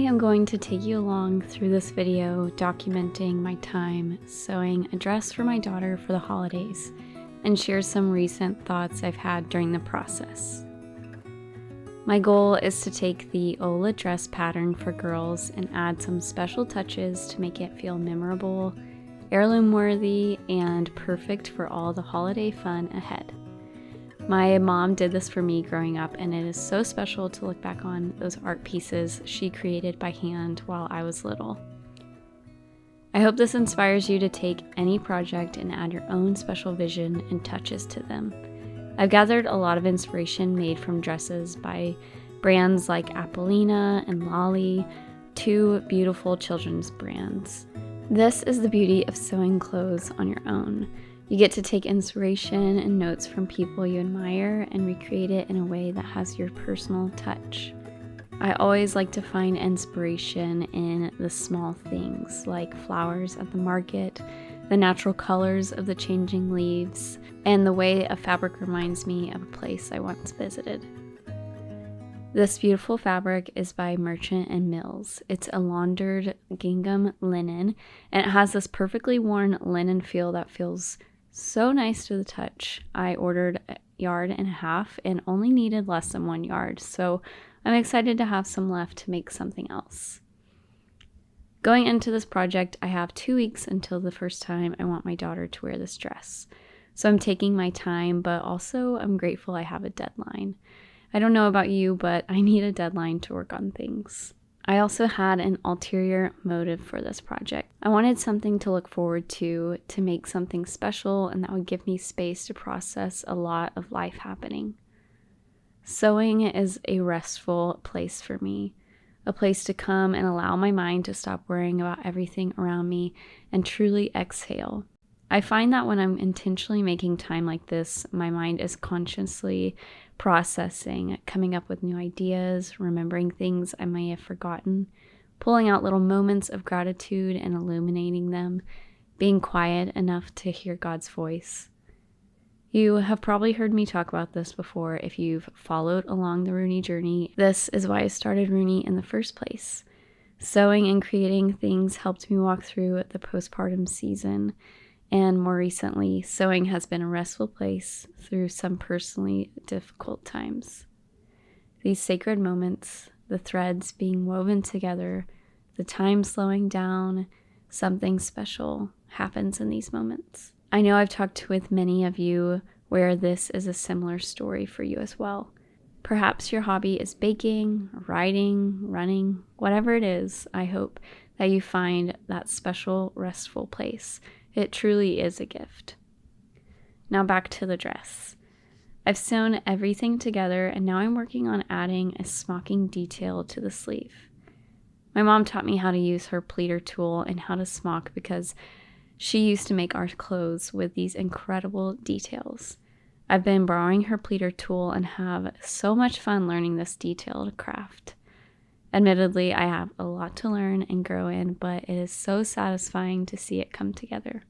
am going to take you along through this video documenting my time sewing a dress for my daughter for the holidays and share some recent thoughts I've had during the process. My goal is to take the Ola dress pattern for girls and add some special touches to make it feel memorable, heirloom worthy, and perfect for all the holiday fun ahead. My mom did this for me growing up, and it is so special to look back on those art pieces she created by hand while I was little. I hope this inspires you to take any project and add your own special vision and touches to them. I've gathered a lot of inspiration made from dresses by brands like Apollina and Lolly, two beautiful children's brands. This is the beauty of sewing clothes on your own. You get to take inspiration and notes from people you admire and recreate it in a way that has your personal touch. I always like to find inspiration in the small things like flowers at the market, the natural colors of the changing leaves, and the way a fabric reminds me of a place I once visited. This beautiful fabric is by Merchant and Mills. It's a laundered gingham linen, and it has this perfectly worn linen feel that feels so nice to the touch. I ordered 1.5 yards and only needed less than 1 yard, so I'm excited to have some left to make something else. Going into this project, I have 2 weeks until the first time I want my daughter to wear this dress. So I'm taking my time, but also I'm grateful I have a deadline. I don't know about you, but I need a deadline to work on things. I also had an ulterior motive for this project. I wanted something to look forward to make something special, and that would give me space to process a lot of life happening. Sewing is a restful place for me, a place to come and allow my mind to stop worrying about everything around me and truly exhale. I find that when I'm intentionally making time like this, my mind is consciously processing, coming up with new ideas, remembering things I may have forgotten, pulling out little moments of gratitude and illuminating them, being quiet enough to hear God's voice. You have probably heard me talk about this before if you've followed along the Rooney journey. This is why I started Rooney in the first place. Sewing and creating things helped me walk through the postpartum season. And more recently, sewing has been a restful place through some personally difficult times. These sacred moments, the threads being woven together, the time slowing down, something special happens in these moments. I know I've talked with many of you where this is a similar story for you as well. Perhaps your hobby is baking, writing, running, whatever it is. I hope that you find that special, restful place. It truly is a gift. Now back to the dress. I've sewn everything together, and now I'm working on adding a smocking detail to the sleeve. My mom taught me how to use her pleater tool and how to smock because she used to make our clothes with these incredible details. I've been borrowing her pleater tool and have so much fun learning this detailed craft. Admittedly, I have a lot to learn and grow in, but it is so satisfying to see it come together.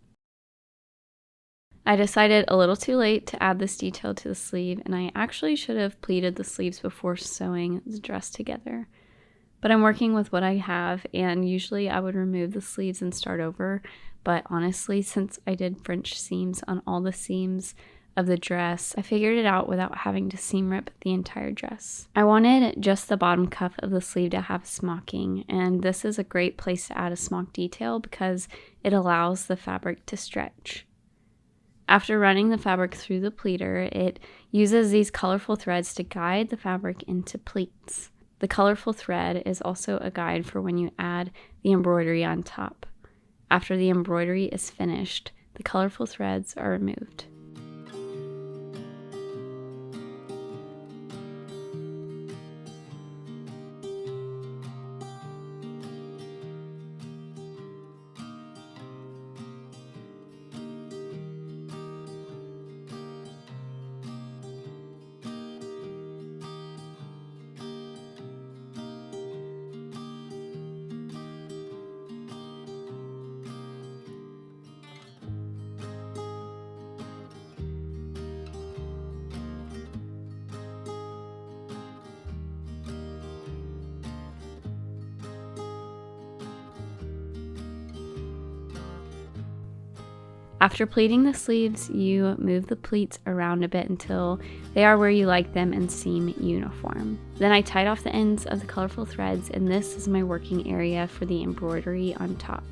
I decided a little too late to add this detail to the sleeve, and I actually should have pleated the sleeves before sewing the dress together. But I'm working with what I have, and usually I would remove the sleeves and start over, but honestly, since I did French seams on all the seams of the dress, I figured it out without having to seam rip the entire dress. I wanted just the bottom cuff of the sleeve to have smocking, and this is a great place to add a smock detail because it allows the fabric to stretch. After running the fabric through the pleater, it uses these colorful threads to guide the fabric into pleats. The colorful thread is also a guide for when you add the embroidery on top. After the embroidery is finished, the colorful threads are removed. After pleating the sleeves, you move the pleats around a bit until they are where you like them and seem uniform. Then I tied off the ends of the colorful threads, and this is my working area for the embroidery on top.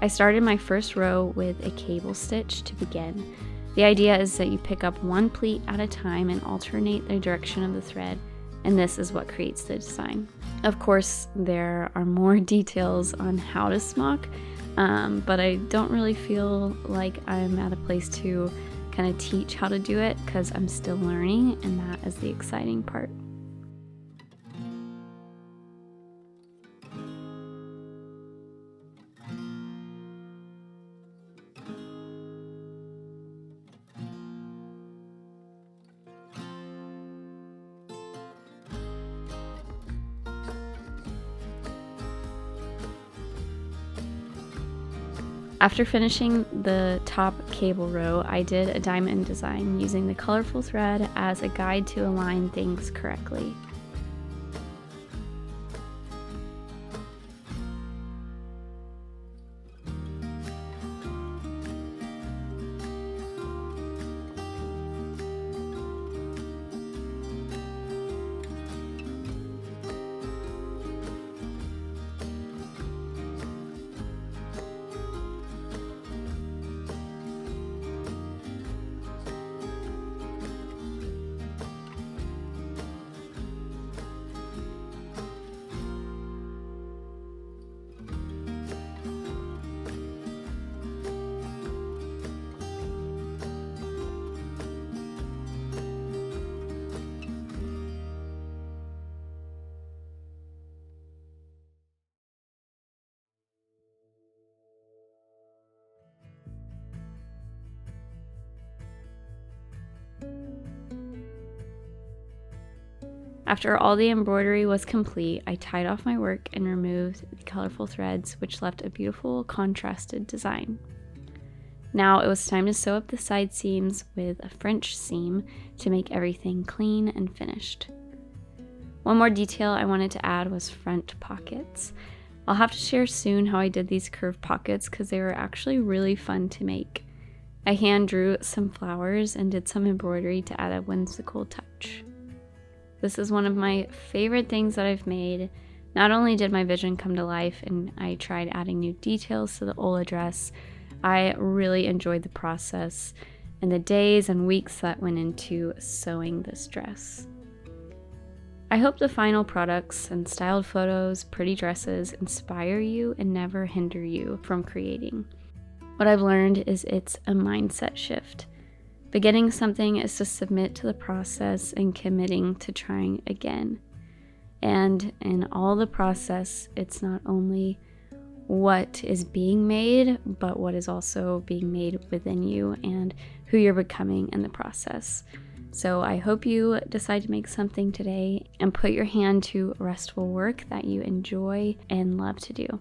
I started my first row with a cable stitch to begin. The idea is that you pick up one pleat at a time and alternate the direction of the thread, and this is what creates the design. Of course, there are more details on how to smock, but I don't really feel like I'm at a place to kind of teach how to do it because I'm still learning, and that is the exciting part. After finishing the top cable row, I did a diamond design using the colorful thread as a guide to align things correctly. After all the embroidery was complete, I tied off my work and removed the colorful threads, which left a beautiful contrasted design. Now it was time to sew up the side seams with a French seam to make everything clean and finished. One more detail I wanted to add was front pockets. I'll have to share soon how I did these curved pockets because they were actually really fun to make. I hand drew some flowers and did some embroidery to add a whimsical touch. This is one of my favorite things that I've made. Not only did my vision come to life and I tried adding new details to the Ola dress, I really enjoyed the process and the days and weeks that went into sewing this dress. I hope the final products and styled photos, pretty dresses inspire you and never hinder you from creating. What I've learned is it's a mindset shift. Beginning something is to submit to the process and committing to trying again. And in all the process, it's not only what is being made, but what is also being made within you and who you're becoming in the process. So I hope you decide to make something today and put your hand to restful work that you enjoy and love to do.